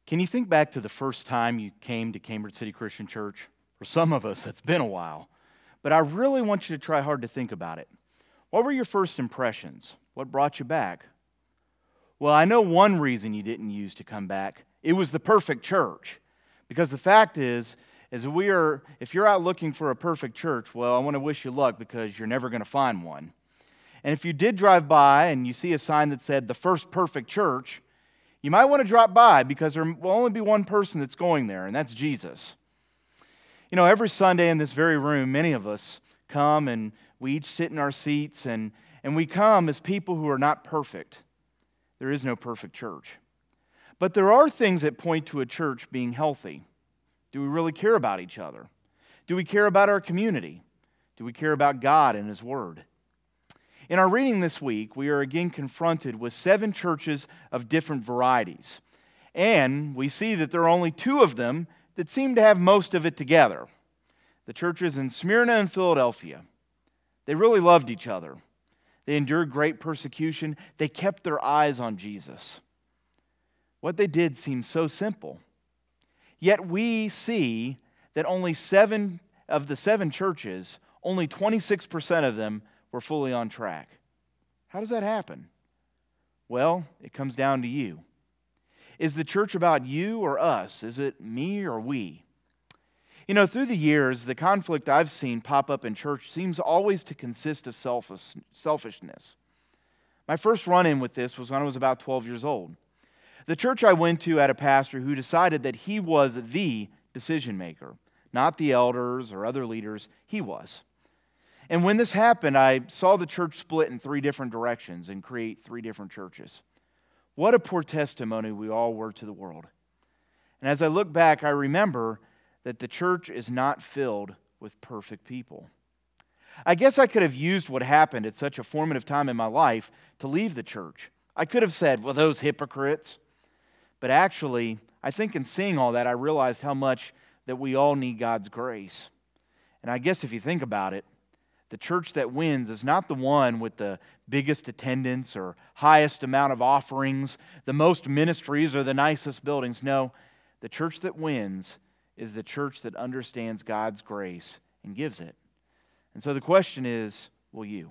Can you think back to the first time you came to Cambridge City Christian Church? For some of us, that's been a while. But I really want you to try hard to think about it. What were your first impressions? What brought you back? Well, I know one reason you didn't use to come back. It was the perfect church. Because the fact is if you're out looking for a perfect church, well, I want to wish you luck because you're never going to find one. And if you did drive by and you see a sign that said the first perfect church, you might want to drop by because there will only be one person that's going there, and that's Jesus. You know, every Sunday in this very room, many of us come and we each sit in our seats and we come as people who are not perfect. There is no perfect church. But there are things that point to a church being healthy. Do we really care about each other? Do we care about our community? Do we care about God and His Word? In our reading this week, we are again confronted with 7 churches of different varieties. And we see that there are only 2 of them that seem to have most of it together. The churches in Smyrna and Philadelphia. They really loved each other. They endured great persecution. They kept their eyes on Jesus. What they did seems so simple. Yet we see that only 7 of the 7 churches, only 26% of them were fully on track. How does that happen? Well, it comes down to you. Is the church about you or us? Is it me or we? You know, through the years, the conflict I've seen pop up in church seems always to consist of selfishness. My first run-in with this was when I was about 12 years old. The church I went to had a pastor who decided that he was the decision maker, not the elders or other leaders. He was. And when this happened, I saw the church split in 3 different directions and create 3 different churches. What a poor testimony we all were to the world. And as I look back, I remember that the church is not filled with perfect people. I guess I could have used what happened at such a formative time in my life to leave the church. I could have said, well, those hypocrites. But actually, I think in seeing all that, I realized how much that we all need God's grace. And I guess if you think about it, the church that wins is not the one with the biggest attendance or highest amount of offerings, the most ministries or the nicest buildings. No, the church that wins is the church that understands God's grace and gives it. And so the question is, will you?